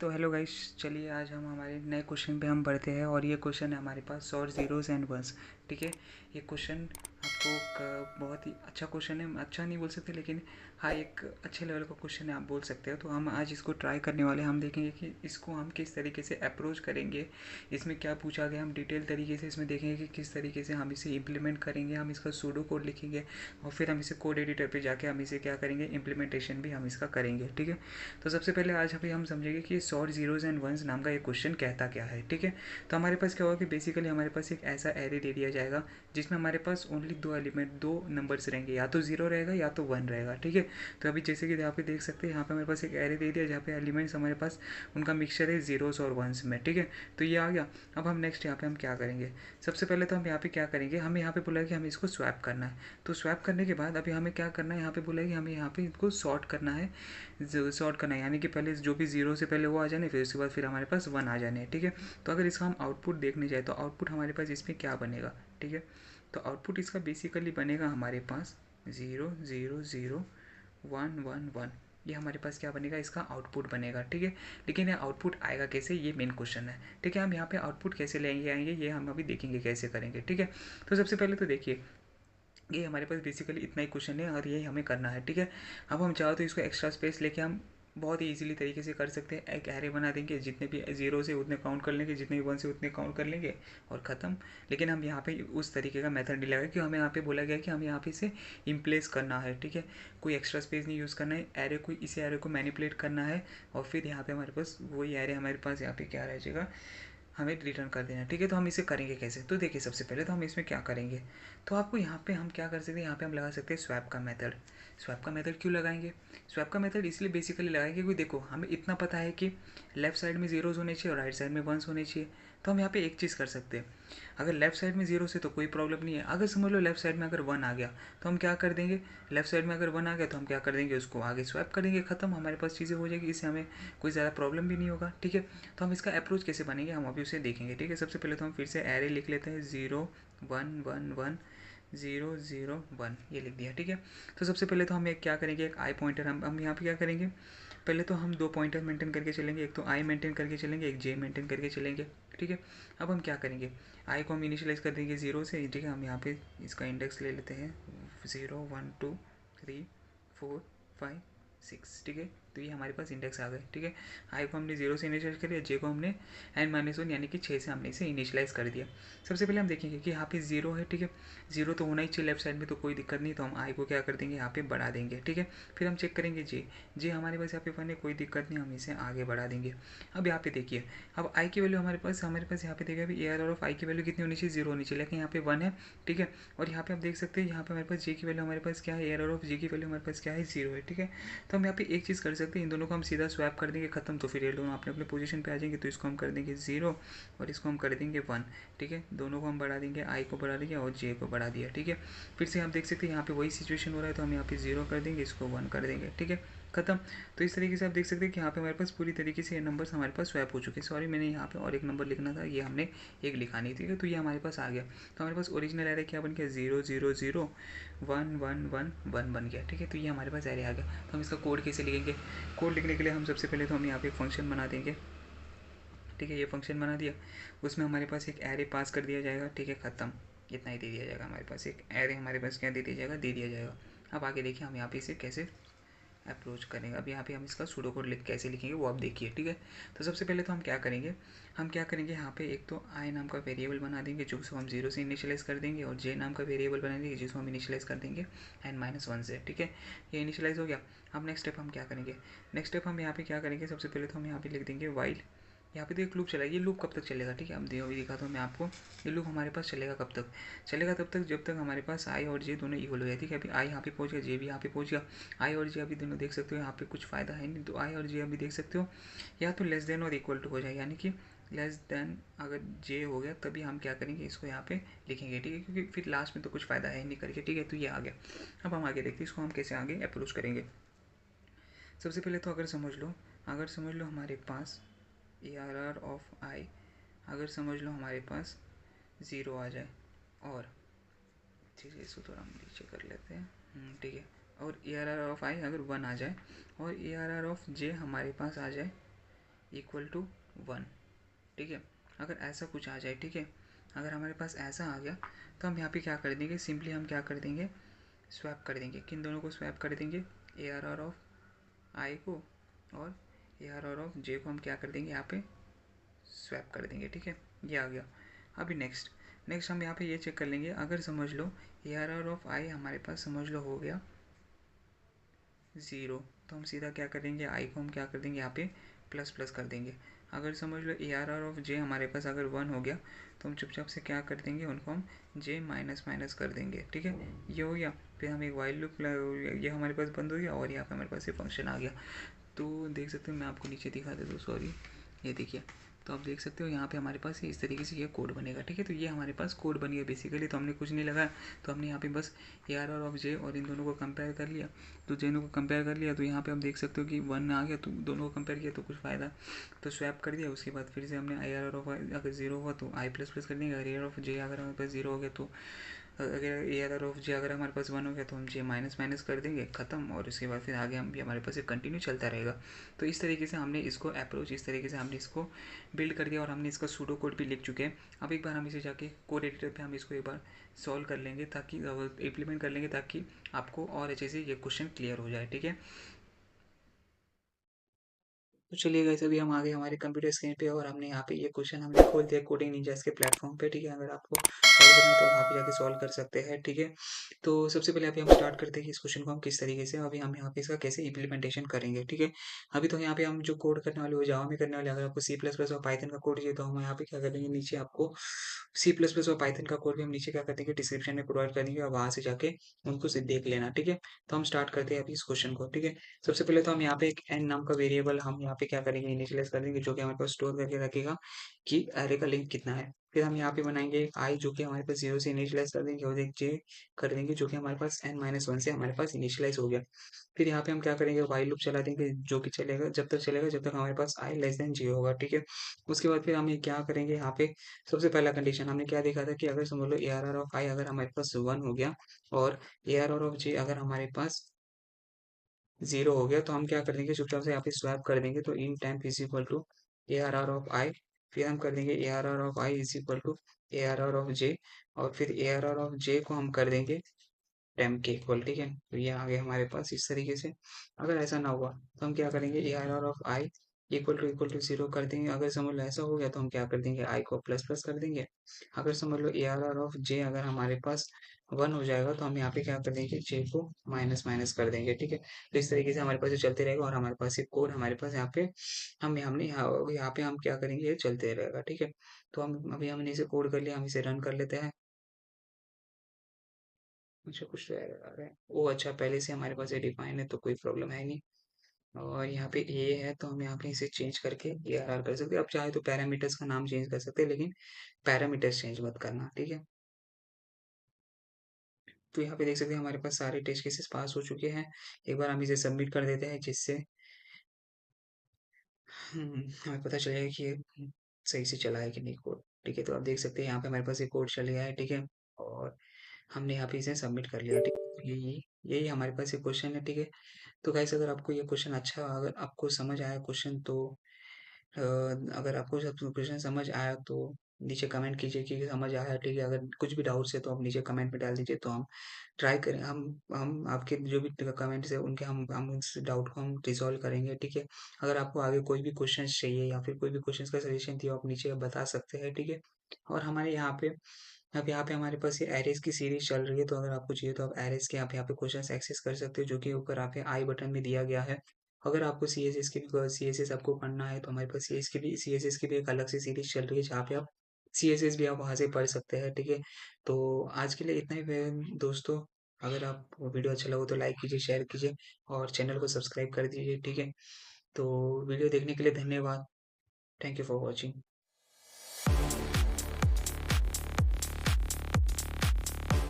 तो hello guys, चलिए आज हम हमारे नए क्वेश्चन पे हम बढ़ते हैं। और ये क्वेश्चन है हमारे पास शॉर्ट जीरोस एंड वंस। ठीक है, ये क्वेश्चन आपको बहुत ही अच्छा क्वेश्चन है। अच्छा नहीं बोल सकते, लेकिन हाँ एक अच्छे लेवल का क्वेश्चन है, आप बोल सकते हो। तो हम आज इसको ट्राई करने वाले हैं। हम देखेंगे कि इसको हम किस तरीके से अप्रोच करेंगे, इसमें क्या पूछा गया, हम डिटेल तरीके से इसमें देखेंगे कि किस तरीके से हम इसे इम्प्लीमेंट करेंगे। हम इसका सूडो कोड लिखेंगे और फिर हम इसे कोड एडिटर पे जाके हम इसे क्या करेंगे, इम्प्लीमेंटेशन भी हम इसका करेंगे। ठीक है, तो सबसे पहले आज अभी हम समझेंगे कि शॉर्ट जीरोज एंड वंस नाम का ये क्वेश्चन कहता क्या है। ठीक है, तो हमारे पास क्या होगा कि बेसिकली हमारे पास एक ऐसा एरे दे दिया जाएगा जिसमें हमारे पास ओनली दो एलिमेंट, दो नंबर्स रहेंगे, या तो जीरो रहेगा या तो वन रहेगा। ठीक है, तो अभी जैसे कि यहाँ पे देख सकते हैं, यहाँ पे हमारे पास एक एरे दे दिया जहाँ पे एलिमेंट्स हमारे पास उनका मिक्सचर है जीरोस और वंस में। ठीक है, तो ये आ गया। अब हम नेक्स्ट यहाँ पे हम क्या करेंगे, सबसे पहले तो हम यहाँ पे क्या करेंगे, हमें यहाँ पे बोला है कि हमें इसको स्वैप करना है। तो स्वैप करने के बाद अभी हमें क्या करना है, यहाँ पे बोला है कि हमें यहाँ पे इसको सॉर्ट करना है। सॉर्ट करना है यानी कि पहले जो भी जीरो से पहले वो आ जाने, फिर उसके बाद फिर हमारे पास वन आ जाने। ठीक है, तो अगर इसका हम आउटपुट देखने जाए तो आउटपुट हमारे पास इसमें क्या बनेगा। ठीक है, तो आउटपुट इसका बेसिकली बनेगा हमारे पास zero zero zero one one one. ये हमारे पास क्या बनेगा, इसका आउटपुट बनेगा। ठीक है, लेकिन ये आउटपुट आएगा कैसे, ये मेन क्वेश्चन है। ठीक है, हम यहाँ पे आउटपुट कैसे लेंगे आएंगे ये हम अभी देखेंगे कैसे करेंगे। ठीक है, तो सबसे पहले तो देखिए, ये हमारे पास बेसिकली इतना ही क्वेश्चन है और ये हमें करना है। ठीक है, अब हम चाहो तो इसको एक्स्ट्रा स्पेस लेके हम बहुत ही इजीली तरीके से कर सकते हैं। एक एरे बना देंगे, जितने भी जीरो से उतने काउंट कर लेंगे, जितने भी वन से उतने काउंट कर लेंगे और ख़त्म। लेकिन हम यहाँ पे उस तरीके का मेथड नहीं लगाए, कि हमें यहाँ पे बोला गया कि हमें यहाँ पे इसे इम्प्लेस करना है। ठीक है, कोई एक्स्ट्रा स्पेस नहीं यूज़ करना है, एरे को इसी एरे को मैनिपुलेट करना है और फिर यहाँ पे हमारे पास वही एरे हमारे पास यहाँ पे क्या रह जाएगा, हमें रिटर्न कर देना। ठीक है, तो हम इसे करेंगे कैसे, तो देखिए सबसे पहले तो हम इसमें क्या करेंगे, तो आपको यहाँ पे हम क्या कर सकते हैं, यहाँ पे हम लगा सकते हैं स्वैप का मेथड। स्वैप का मेथड क्यों लगाएंगे, स्वैप का मेथड इसलिए बेसिकली लगाएंगे क्योंकि देखो हमें इतना पता है कि लेफ्ट साइड में जीरोज होने चाहिए और राइट साइड में वंस होने चाहिए। तो हम यहाँ पे एक चीज़ कर सकते हैं, अगर लेफ्ट साइड में जीरो से तो कोई प्रॉब्लम नहीं है। अगर समझ लो लेफ्ट साइड में अगर वन आ गया तो हम क्या कर देंगे, लेफ्ट साइड में अगर वन आ गया तो हम क्या कर देंगे, उसको आगे स्वैप करेंगे, खत्म, हमारे पास चीज़ें हो जाएगी, इससे हमें कोई ज़्यादा प्रॉब्लम भी नहीं होगा। ठीक है, तो हम इसका अप्रोच कैसे बनेंगे हम अभी उसे देखेंगे। ठीक है, सबसे पहले तो हम फिर से एरे लिख लेते हैं, zero one one one zero zero one, ये लिख दिया। ठीक है, तो सबसे पहले तो हम एक क्या करेंगे, एक आई पॉइंटर हम यहाँ पे क्या करेंगे, पहले तो हम दो पॉइंटर मेंटेन करके चलेंगे, एक तो आई मेंटेन करके चलेंगे, एक जे मेंटेन करके चलेंगे। ठीक है, अब हम क्या करेंगे, आई को हम इनिशियलाइज कर देंगे ज़ीरो से। ठीक है, हम यहाँ पे इसका इंडेक्स ले लेते हैं, zero one two three four five six. ठीक है, तो ये हमारे पास इंडेक्स आ गए। ठीक है, आई को हमने जीरो से इनिशियलाइज कर दिया, जे को हमने एन माइनस वन यानी कि 6 से हमने इसे इनिशियलाइज कर दिया। सबसे पहले हम देखेंगे कि यहाँ पे जीरो है। ठीक है, जीरो तो होना ही चाहिए लेफ्ट साइड में, तो कोई दिक्कत नहीं, तो हम आई को क्या कर देंगे, यहाँ पे बढ़ा देंगे। ठीक है, फिर हम चेक करेंगे जे, जे हमारे पास यहाँ पे वन है, कोई दिक्कत नहीं, हम इसे आगे बढ़ा देंगे। अब यहाँ पे देखिए, अब आई की वैल्यू हमारे पास यहाँ पे देखिए, अभी ए आर ऑफ आई की वैल्यू कितनी होनी चाहिए, जीरो होनी चाहिए, लेकिन यहाँ पे वन है। ठीक है, और यहाँ पे आप देख सकते हैं, यहाँ पे हमारे पास जे की वैल्यू हमारे पास क्या है, ए आर ऑफ जे की वैल्यू हमारे पास क्या है, जीरो है। ठीक है, तो हम यहाँ पे एक चीज़ कर सकते हैं, इन दोनों को हम सीधा स्वैप कर देंगे, खत्म, तो फिर ये दोनों अपने अपने पोजीशन पे आ जाएंगे। तो इसको हम कर देंगे ज़ीरो और इसको हम कर देंगे वन। ठीक है, दोनों को हम बढ़ा देंगे, आई को बढ़ा देंगे और जे को बढ़ा दिया। ठीक है, फिर से आप देख सकते हैं यहाँ पे वही सिचुएशन हो रहा है, तो हम यहाँ पे ज़ीरो कर देंगे, इसको वन कर देंगे। ठीक है, खत्म। तो इस तरीके से आप देख सकते हैं कि यहाँ पे हमारे पास पूरी तरीके से ये नंबर्स हमारे पास स्वैप हो चुके हैं। सॉरी, मैंने यहाँ पे और एक नंबर लिखना था, ये हमने एक लिखा नहीं। ठीक है, तो ये हमारे पास आ गया। तो हमारे पास ओरिजिनल एरे क्या बन गया, zero zero zero one one one one बन गया। ठीक है, तो ये हमारे पास एरे आ गया। तो हम इसका कोड कैसे लिखेंगे, कोड लिखने के लिए हम सबसे पहले तो हम यहाँ पे एक फंक्शन बना देंगे। ठीक है, ये फंक्शन बना दिया, उसमें हमारे पास एक एरे पास कर दिया जाएगा। ठीक है, ख़त्म, इतना ही दे दिया जाएगा, हमारे पास एक एरे हमारे पास क्या दे दिया जाएगा, दे दिया जाएगा। अब आगे देखिए हम यहाँ पे इसे कैसे अप्रोच करेंगे। अब यहाँ पे हम इसका सूडो कोड कैसे लिखेंगे वो आप देखिए। ठीक है, तो सबसे पहले तो हम क्या करेंगे, यहाँ पे एक तो आई नाम का वेरिएबल बना देंगे जिसको हम जीरो से इनिशियलाइज कर देंगे, और जे नाम का वेरिएबल बना देंगे जिसको हम इनिशियलाइज कर देंगे एन माइनस वन से। ठीक है, ये इनिशियलाइज हो गया। अब नेक्स्ट स्टेप हम क्या करेंगे, नेक्स्ट स्टेप हम यहाँ पे क्या करेंगे, सबसे पहले तो हम यहाँ पे लिख देंगे वाइल। यहाँ पे तो एक लूप चलेगा, ये लूप कब तक चलेगा, ठीक है, अब अभी दिखाता हूँ मैं आपको। ये लूप हमारे पास चलेगा कब तक, चलेगा तब तक जब तक हमारे पास आई और जे दोनों इक्वल हो जाए। ठीक है, अभी आई यहाँ पे पहुँच गया, जे भी यहाँ पे पहुँच गया। आई और जे अभी दोनों देख सकते हो, यहाँ पे कुछ फ़ायदा है नहीं, तो आई और जे अभी देख सकते हो या तो लेस देन और इक्वल टू हो जाए, यानी कि लेस देन अगर जे हो गया तभी हम क्या करेंगे, इसको यहाँ पे लिखेंगे। ठीक है, क्योंकि फिर लास्ट में तो कुछ फ़ायदा है नहीं करके। ठीक है, तो ये आ गया। अब हम आगे देखते हैं इसको हम कैसे आगे अप्रोच करेंगे। सबसे पहले तो अगर समझ लो हमारे पास ए आर आर ऑफ आई, अगर समझ लो हमारे पास ज़ीरो आ जाए, और ठीक है इसको थोड़ा हम नीचे कर लेते हैं। ठीक है, और ए आर आर ऑफ आई अगर वन आ जाए और ए आर आर ऑफ जे हमारे पास आ जाए इक्वल टू 1, ठीक है। अगर ऐसा कुछ आ जाए, ठीक है, अगर हमारे पास ऐसा आ गया तो हम यहाँ पे क्या कर देंगे, सिंपली हम क्या कर देंगे, स्वैप कर देंगे। किन दोनों को स्वैप कर देंगे, ए आर आर ऑफ आई को और ए आर आर ऑफ जे को हम क्या कर देंगे, यहाँ पे स्वैप कर देंगे, ठीक है। ये आ गया। अभी नेक्स्ट नेक्स्ट हम यहाँ पे ये चेक कर लेंगे, अगर समझ लो ए आर आर ऑफ आई हमारे पास समझ लो हो गया 0, तो हम सीधा क्या करेंगे, आई को हम क्या कर देंगे, यहाँ पे प्लस प्लस कर देंगे। अगर समझ लो ए आर आर ऑफ जे हमारे पास अगर 1 हो गया तो हम चुपचाप से क्या कर देंगे, उनको हम जे माइनस माइनस कर देंगे, ठीक है। ये हो गया। फिर हम एक वाइल लूप, ये हमारे पास बंद हो गया और यहाँ पे हमारे पास ये फंक्शन आ गया। तो देख सकते हो, मैं आपको नीचे दिखा देता हूँ, सॉरी, ये देखिए। तो आप देख सकते हो यहाँ पे हमारे पास इस तरीके से ये कोड बनेगा, ठीक है। तो ये हमारे पास कोड बन गया बेसिकली। तो हमने कुछ नहीं लगाया, तो हमने यहाँ पे बस ए आर आर ऑफ जे और इन दोनों को कंपेयर कर लिया। तो दोनों को कंपेयर कर लिया तो यहाँ पे हम देख सकते हो कि 1 आ गया, तो दोनों को कंपेयर किया तो कुछ फ़ायदा, तो स्वैप कर दिया। उसके बाद फिर से हमने आई आर आर ऑफ अगर 0 हुआ तो आई प्लस प्लस कर देंगे, आई आर ऑफ जे अगर हमारे पास 0 हो गया तो अगर ए आर ऑफ जे अगर हमारे पास 1 हो गया तो हम जे माइनस माइनस कर देंगे, ख़त्म। और उसके बाद फिर आगे हम भी हमारे पास ये कंटिन्यू चलता रहेगा। तो इस तरीके से हमने इसको अप्रोच, इस तरीके से हमने इसको बिल्ड कर दिया और हमने इसका सूडो कोड भी लिख चुके हैं। अब एक बार हम इसे जाके कोड एडिटर पे हम इसको एक बार सॉल्व कर लेंगे, ताकि इम्प्लीमेंट कर लेंगे, ताकि आपको और अच्छे से ये क्वेश्चन क्लियर हो जाए, ठीक है। तो चलिए गाइस, अभी हम आ गए हमारे कंप्यूटर स्क्रीन पे और हमने यहाँ पे ये क्वेश्चन हमने खोल दिया कोडिंग निंजास के प्लेटफॉर्म पे, ठीक है। अगर आपको सॉल्व करना है तो आप जाके सॉल्व कर सकते हैं, ठीक है। तो सबसे पहले अभी हम स्टार्ट करते हैं कि इस क्वेश्चन को हम किस तरीके से अभी हम यहाँ पे इसका कैसे इम्प्लीमेंटेशन करेंगे, ठीक है। अभी तो यहाँ पे हम जो कोड करने वाले वो जावा में करने वाले। अगर आपको सी प्लस प्लस और पाइथन का कोड चाहिए तो हम यहाँ पे क्या करेंगे, नीचे आपको सी प्लस प्लस और पाइथन का कोड भी हम नीचे क्या कर देंगे, डिस्क्रिप्शन में प्रोवाइड कर देंगे और वहाँ से जाके उनको से देख लेना, ठीक है। तो हम स्टार्ट करते हैं अभी इस क्वेश्चन को, ठीक है। सबसे पहले तो हम यहाँ पे एक एन नाम का वेरिएबल हम यहाँ पे क्या करेंगे, इनिशियलाइज कर देंगे, जो कि हमारे पास स्टोर करके रखेगा कि अरे का लिंक कितना है। फिर हम यहाँ पे बनाएंगे एक आई, जो कि हमारे पास 0 से इनिशियलाइज कर देंगे, और एक जे कर देंगे, जो कि हमारे पास n माइनस 1 से हमारे पास इनिशियलाइज हो गया। फिर यहाँ पे हम क्या करेंगे, वाइल लूप चला देंगे, जो कि चलेगा जब तक हमारे पास आई लेस देन जे होगा, ठीक है। उसके बाद फिर हम ये क्या करेंगे, यहाँ पे सबसे पहला कंडीशन हमने क्या देखा था कि अगर समझ लो ए आर आर ऑफ आई अगर हमारे पास 1 हो गया और ए आर आर ऑफ जे अगर हमारे पास 0 हो गया, तो हम क्या कर देंगे, चुपचाप से यहाँ पे स्वैप कर देंगे। तो in time is equal to A R R of I, फिर हम कर देंगे A R R of I is equal to A R R of J, और फिर A R R of J को हम कर देंगे टेम्प के इक्वल, ठीक है। तो ये आ गया हमारे पास इस तरीके से। अगर ऐसा ना हुआ तो हम क्या करेंगे, A R R of I equal to 0 कर देंगे। अगर समझ लो ऐसा हो गया तो हम क्या कर देंगे, आई को प्लस प्लस कर देंगे। अगर समझ लो ए आर आर ऑफ जे अगर हमारे पास 1 हो जाएगा तो हम यहाँ पे क्या कर देंगे, जे को माइनस माइनस कर देंगे, ठीक है। तो इस तरीके से हमारे पास ये चलते रहेगा और हमारे पास ये कोड हमारे पास यहाँ पे हमने यहाँ पे हम क्या करेंगे, ये चलते रहेगा, ठीक है। तो हम अभी हमने इसे कोड कर लिया, हम इसे रन कर लेते हैं। अच्छा, कुछ तो error आ रहा है। ओह अच्छा, पहले से हमारे पास ये डिफाइन है तो कोई प्रॉब्लम है नहीं। और यहाँ पे ए है तो हम यहाँ पे इसे चेंज करके ए आर आर कर सकते हैं। अब चाहे तो पैरामीटर्स का नाम चेंज कर सकते हैं, लेकिन पैरामीटर्स चेंज मत करना, ठीक है। तो यहाँ पे देख सकते हैं हमारे पास सारे टेस्ट केसेस पास हो चुके हैं। एक बार हम इसे सबमिट कर देते हैं, जिससे हमें पता चलेगा कि ये सही से चला है कि नहीं कोड, ठीक है। तो आप देख सकते हैं यहाँ पे हमारे पास ये कोड चल गया है, ठीक है। और हमने यहाँ पे इसे सबमिट कर लिया, ठीक है। यही यही हमारे पास ये क्वेश्चन है, ठीक है। तो गाइस, अगर आपको ये क्वेश्चन अच्छा, अगर आपको समझ आया क्वेश्चन, तो अगर आपको सब क्वेश्चन समझ आया तो नीचे कमेंट कीजिए कि समझ आया, ठीक है। अगर कुछ भी डाउट्स है तो आप नीचे कमेंट में डाल दीजिए, तो हम ट्राई करें, हम आपके जो भी कमेंट्स है उनके हम उस डाउट को हम रिजॉल्व करेंगे, ठीक है। अगर आपको आगे कोई भी क्वेश्चन चाहिए या फिर कोई भी क्वेश्चन का सजेशन चाहिए, आप नीचे बता सकते हैं, ठीक है। और हमारे यहाँ पे अब यहाँ पे हमारे पास ये एरेज की सीरीज चल रही है, तो अगर आपको चाहिए तो आप एरेज के आप यहाँ पे क्वेश्चंस एक्सेस कर सकते हो, जो कि ऊपर आपके आई बटन में दिया गया है। अगर आपको सी एस एस आपको पढ़ना है तो हमारे पास सी एस एस की भी एक अलग से सीरीज चल रही है, जहाँ पे आप सी एस एस भी आप वहाँ से पढ़ सकते हैं, ठीक है। तो आज के लिए इतना ही है दोस्तों। अगर आप वीडियो अच्छा लगा तो लाइक कीजिए, शेयर कीजिए और चैनल को सब्सक्राइब कर दीजिए, ठीक है। तो वीडियो देखने के लिए धन्यवाद। Thank you for watching.